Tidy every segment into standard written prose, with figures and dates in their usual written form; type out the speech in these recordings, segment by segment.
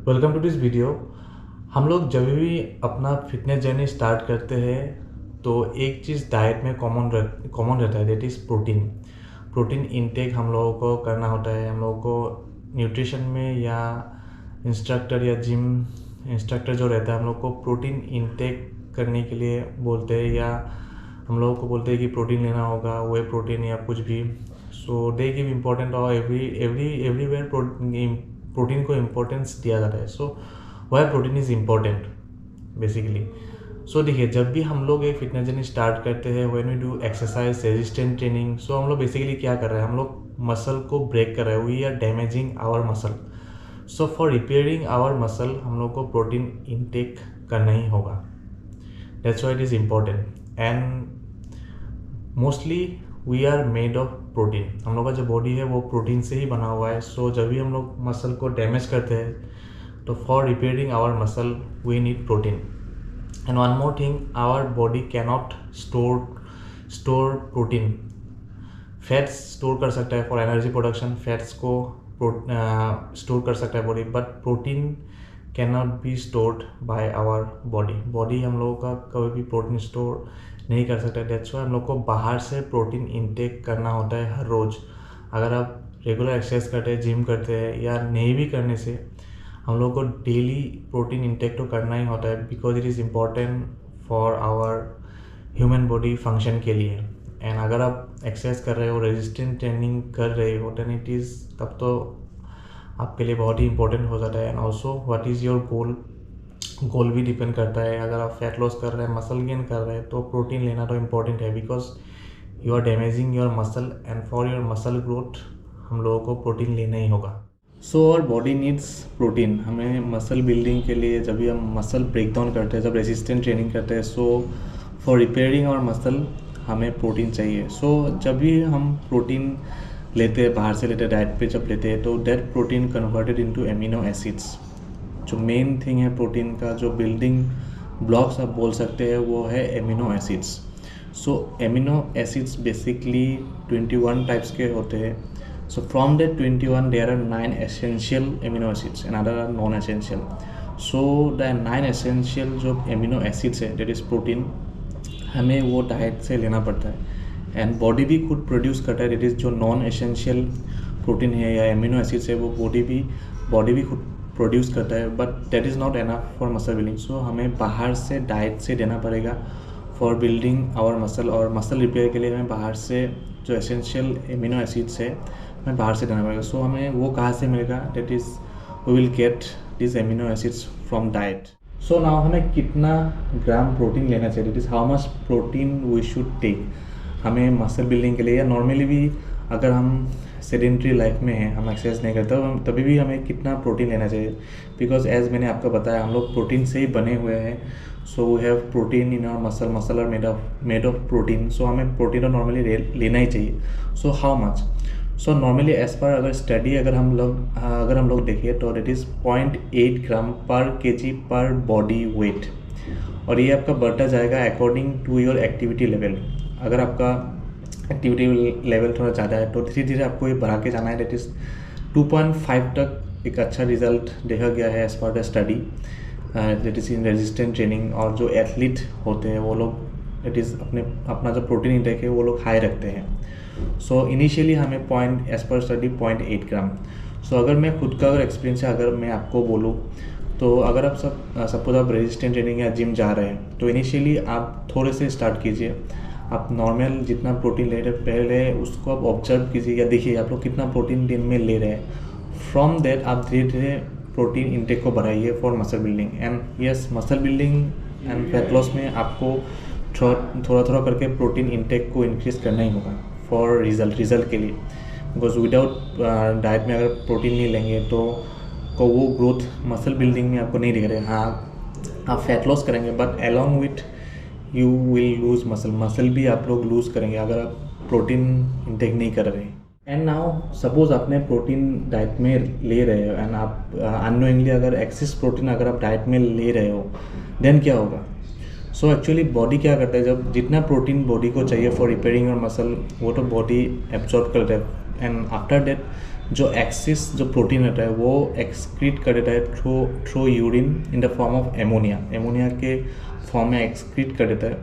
Welcome to this video. हम लोग जब भी अपना फिटनेस जर्नी स्टार्ट करते हैं तो एक चीज़ डाइट में कॉमन रहता है, that is protein. Protein intake हम लोगों को करना होता है। हम लोगों को न्यूट्रिशन में या इंस्ट्रक्टर या जिम इंस्ट्रक्टर जो रहता है हम लोग को प्रोटीन इनटेक करने के लिए बोलते हैं, या हम लोगों को बोलते हैं कि प्रोटीन लेना होगा, वे प्रोटीन या कुछ भी। सो दे गिव इम्पोर्टेंट और एवरीवेयर प्रोटीन को इम्पोर्टेंस दिया जाता है। So why protein is important basically. So देखिए, जब भी हम लोग एक फिटनेस जर्नी स्टार्ट करते हैं, when we do exercise resistant training, so हम लोग बेसिकली क्या कर रहे हैं, हम लोग मसल को ब्रेक कर रहे हैं, we are damaging our muscle. So for repairing our muscle हम लोग को प्रोटीन इनटेक करना ही होगा। That's why it is important and mostly we are made of protein. हम लोग का जो बॉडी है वो प्रोटीन से ही बना हुआ है। सो जब भी हम लोग मसल को डैमेज करते हैं तो for repairing our muscle we need protein. And one more thing, our body cannot store protein. Fats store कर सकता है फॉर एनर्जी प्रोडक्शन, फैट्स को स्टोर कर सकता है body, but protein can not be stored by our body हम लोगों का कभी भी प्रोटीन स्टोर नहीं कर सकता। दैट्स वाई हम लोग को बाहर से प्रोटीन इनटेक करना होता है हर रोज़। अगर आप रेगुलर एक्सरसाइज करते हैं, जिम करते हैं, या नहीं भी करने से हम लोग को डेली प्रोटीन इनटेक तो करना ही होता है, because it is important for our human body function के लिए। एंड अगर आप एक्सरसाइज कर रहे हो, रेजिस्टेंट ट्रेनिंग कर रहे हो, देन इट इज़ तब तो आपके लिए बहुत ही इंपॉर्टेंट हो जाता है। And also what is your goal भी डिपेंड करता है। अगर आप फैट लॉस कर रहे हैं, मसल गेन कर रहे हैं, तो प्रोटीन लेना तो इम्पॉर्टेंट है, because you are damaging your muscle and for your muscle growth हम लोगों को प्रोटीन लेना ही होगा। So our body needs protein. हमें मसल बिल्डिंग के लिए, जब भी हम मसल ब्रेक डाउन करते हैं, जब रेजिस्टेंट ट्रेनिंग करते हैं, so for repairing our muscle हमें प्रोटीन चाहिए। सो जब भी हम प्रोटीन लेते हैं, बाहर से लेते हैं, डाइट पे जब लेते हैं, तो that protein converted into amino acids. जो मेन थिंग है प्रोटीन का, जो बिल्डिंग ब्लॉक्स आप बोल सकते हैं, वो है amino acids. So amino acids basically 21 types के होते हैं। So from that 21 there are 9 essential amino acids and other are non essential. So the 9 essential जो एमिनो एसिड्स है, दैट इज़ प्रोटीन, हमें वो डाइट से लेना पड़ता है एंड बॉडी भी खुद प्रोड्यूस करता है। दैट इज़ जो नॉन एसेंशियल प्रोटीन है या एमिनो एसिड्स है, वो बॉडी भी खुद प्रोड्यूस करता है, but that is not enough for muscle building. So हमें बाहर से डाइट से देना पड़ेगा फॉर बिल्डिंग आवर मसल। और मसल रिपेयर के लिए हमें बाहर से जो एसेंशियल एमिनो एसिड्स है हमें बाहर से देना पड़ेगा। सो हमें वो कहाँ से मिलेगा, that is we will get this amino acids from diet. So now हमें कितना ग्राम प्रोटीन लेना चाहिए, that is how much protein we should take हमें मसल बिल्डिंग के लिए। या नॉर्मली भी अगर हम सेडेंट्री लाइफ में हैं, हम एक्सरसाइज नहीं करते, तभी भी हमें कितना प्रोटीन लेना चाहिए, बिकॉज एज मैंने आपको बताया हम लोग प्रोटीन से ही बने हुए हैं। So we have protein in our muscle are made of protein. So हमें प्रोटीन तो नॉर्मली लेना ही चाहिए। So how much? So normally as per अगर स्टडी अगर हम लोग देखें तो दैट इज़ 0.8 ग्राम पर केजी पर बॉडी वेट, और ये आपका बढ़ता जाएगा according to your activity level. अगर आपका एक्टिविटी लेवल थोड़ा ज़्यादा है तो धीरे धीरे आपको ये बढ़ा के जाना है। दैट इज़ 2.5 तक एक अच्छा रिजल्ट देखा गया है as per the study, that is in resistant training. और जो एथलीट होते हैं वो लोग दैट इज़ अपना जो प्रोटीन इंटेक है वो लोग हाई रखते हैं। सो इनिशियली हमें एज पर स्टडी 0.8 ग्राम। सो अगर मैं खुद का अगर एक्सपीरियंस है, अगर मैं आपको बोलूँ, तो अगर आप सपोज आप रेजिस्टेंट ट्रेनिंग या जिम जा रहे हैं, तो इनिशियली आप थोड़े से स्टार्ट कीजिए। आप नॉर्मल जितना प्रोटीन ले रहे हैं पहले उसको आप ऑब्जर्व कीजिए या देखिए आप लोग कितना प्रोटीन दिन में ले रहे हैं। फ्रॉम दैट आप धीरे धीरे प्रोटीन इंटेक को बढ़ाइए for muscle building. And yes, muscle building and fat loss में आपको थोड़ा करके प्रोटीन इंटेक को इंक्रीज करना ही होगा फॉर रिजल्ट के लिए, बिकॉज विदाउट डाइट में अगर प्रोटीन नहीं लेंगे तो वो ग्रोथ मसल बिल्डिंग में आपको नहीं दिख रहे। हाँ, आप फैट लॉस करेंगे, but along with you will lose muscle भी आप लोग लूज़ करेंगे अगर आप प्रोटीन इंटेक नहीं कर रहे हैं। एंड नाउ सपोज आपने प्रोटीन डाइट में ले रहे हो एंड आप अननोइंगली अगर एक्सेस प्रोटीन अगर आप डाइट में ले रहे हो, देन क्या होगा? सो एक्चुअली बॉडी क्या करता है, जब जितना प्रोटीन बॉडी को चाहिए फॉर रिपेयरिंग और मसल, वो तो बॉडी एब्जॉर्ब करता है एंड आफ्टर दैट जो एक्सिस जो प्रोटीन रहता है वो एक्सक्रीट कर देता है through urine in the form of ammonia के फॉर्म में एक्सक्रीट कर देता है।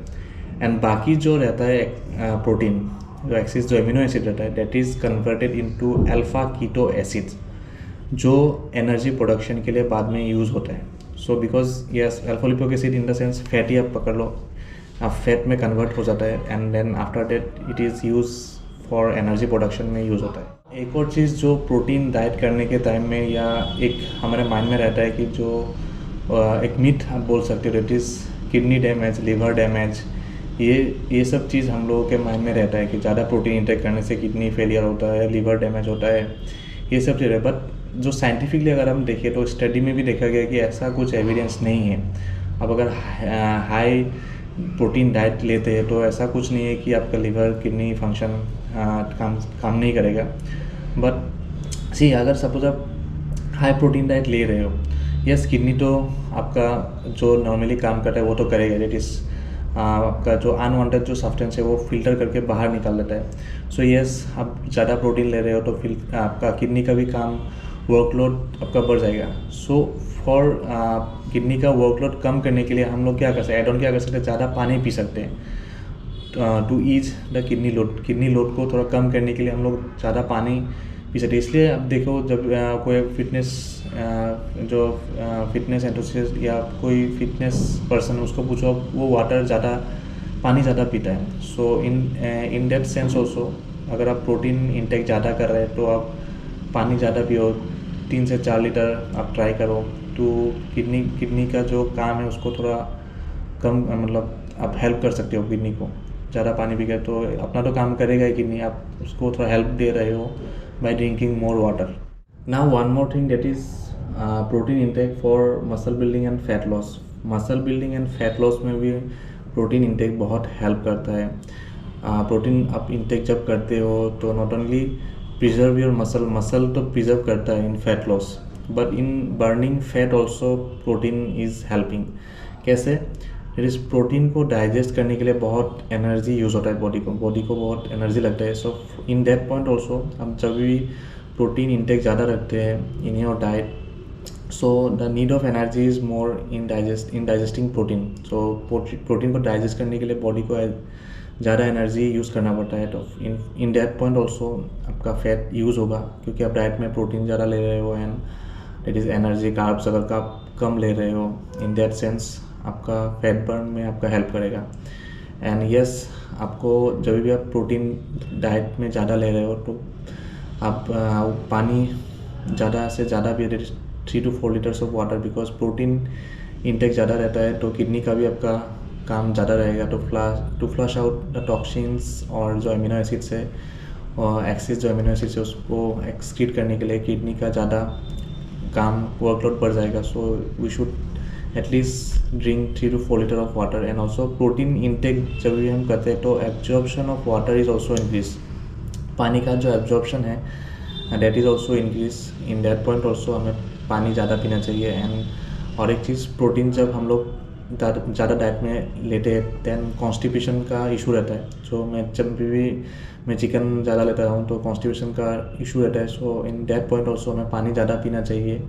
एंड बाकी जो रहता है प्रोटीन जो एक्सिस जो एमिनो एसिड रहता है that is converted into alpha keto acids जो एनर्जी प्रोडक्शन के लिए बाद में यूज़ होता है। So because yes alpha lipoic acid in the sense fatty आप पकड़ लो, आप फैट में कन्वर्ट हो जाता है and then after that it is use for energy production में यूज़ होता है। एक और चीज़ जो प्रोटीन डाइट करने के टाइम में या एक हमारे माइंड में रहता है कि जो एक मिथ आप बोल सकते हो that is kidney damage, liver damage, ये सब चीज़ हम लोगों के माइंड में रहता है कि ज़्यादा प्रोटीन इंटेक करने से किडनी फेलियर होता है, लिवर डैमेज होता है, ये सब चीज़ है। बट जो साइंटिफिकली अगर हम देखें तो स्टडी में भी देखा गया कि ऐसा कुछ एविडेंस नहीं है। अब अगर हाई प्रोटीन डाइट लेते हैं तो ऐसा कुछ नहीं है कि आपका लिवर किडनी फंक्शन काम नहीं करेगा। बट सी अगर सपोज आप हाई प्रोटीन डाइट ले रहे हो, यस किडनी तो आपका जो नॉर्मली काम करता है वो तो करेगा, दैट इज़ आपका जो अनवांटेड जो सब्सटेंस है वो फिल्टर करके बाहर निकाल देता है। सो यस आप ज़्यादा प्रोटीन ले रहे हो तो फिर आपका किडनी का भी काम वर्कलोड आपका बढ़ जाएगा। सो फॉर किडनी का वर्कलोड कम करने के लिए हम लोग क्या कर सकते हैं, एड ऑन क्या कर सकते हैं, ज़्यादा पानी पी सकते हैं to ease the kidney load को थोड़ा कम करने के लिए हम लोग ज़्यादा पानी पी सकते हैं। इसलिए अब देखो जब कोई फिटनेस एंथुसियास्ट या कोई फिटनेस पर्सन उसको पूछो वो पानी ज़्यादा पीता है। सो इन दैट सेंस ऑल्सो अगर आप प्रोटीन इंटेक ज़्यादा कर रहे हैं तो आप पानी ज़्यादा पियो, 3 से 4 लीटर आप ट्राई करो तो किडनी का जो काम है उसको थोड़ा कम मतलब आप हेल्प कर सकते हो किडनी को। ज़्यादा पानी पी गए तो अपना तो काम करेगा ही किडनी, आप उसको थोड़ा हेल्प दे रहे हो by drinking more water. Now one more thing that is protein intake for muscle building and fat loss. Muscle building and fat loss में भी प्रोटीन इंटेक बहुत हेल्प करता है। प्रोटीन आप इंटेक जब करते हो तो not only preserve your muscle तो प्रिजर्व करता है in fat loss, but in burning fat also protein is helping. कैसे? इट इज़ प्रोटीन को डाइजेस्ट करने के लिए बहुत एनर्जी यूज़ होता है, बॉडी को बहुत एनर्जी लगता है। सो इन दैट पॉइंट ऑल्सो हम जब भी प्रोटीन इंटेक ज़्यादा रखते हैं in your diet, so the need of energy is more in digesting protein. So protein को डाइजेस्ट करने के लिए बॉडी को ज़्यादा एनर्जी यूज़ करना पड़ता है। तो इन दैट पॉइंट ऑल्सो आपका फैट यूज़ होगा क्योंकि आप डाइट में प्रोटीन ज़्यादा ले रहे हो and that is energy carbs अगर का कम ले रहे हो, इन दैट सेंस आपका फैट बर्न में आपका हेल्प करेगा। एंड यस आपको जब भी आप प्रोटीन डाइट में ज़्यादा ले रहे हो तो आप पानी ज़्यादा से ज़्यादा भी 3 to 4 litres of water, because protein intake ज़्यादा रहता है तो किडनी का भी आपका काम ज़्यादा रहेगा to flush out the toxins और जो अमीनो एसिड्स है और एक्सिस जो अमीनो एसिड्स है उसको एक्सक्रीट करने के लिए किडनी का ज़्यादा काम वर्कलोड बढ़ जाएगा। So we should at least drink 3 to 4 litre of water. And also protein intake जब भी हम करते हैं तो absorption of water is also increase. पानी का जो एब्जॉर्प्शन है that is also increase. In that point also हमें पानी ज़्यादा पीना चाहिए। एंड और एक चीज़, प्रोटीन जब हम लोग ज़्यादा डाइट में लेते हैं दैन कॉन्स्टिपेशन का इशू रहता है। सो जब भी मैं चिकन ज़्यादा लेता हूँ तो कॉन्स्टिपेशन का इशू रहता है। सो इन दैट पॉइंट ऑल्सो हमें पानी ज़्यादा पीना चाहिए।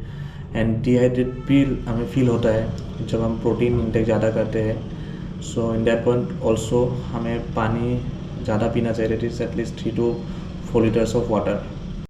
एंड डिहाइड्रेट भी हमें फील होता है जब हम प्रोटीन इंटेक ज़्यादा करते हैं। सो इन दैट पॉइंट ऑल्सो हमें पानी ज़्यादा पीना चाहिए, it is at least 3 to 4 litres of water.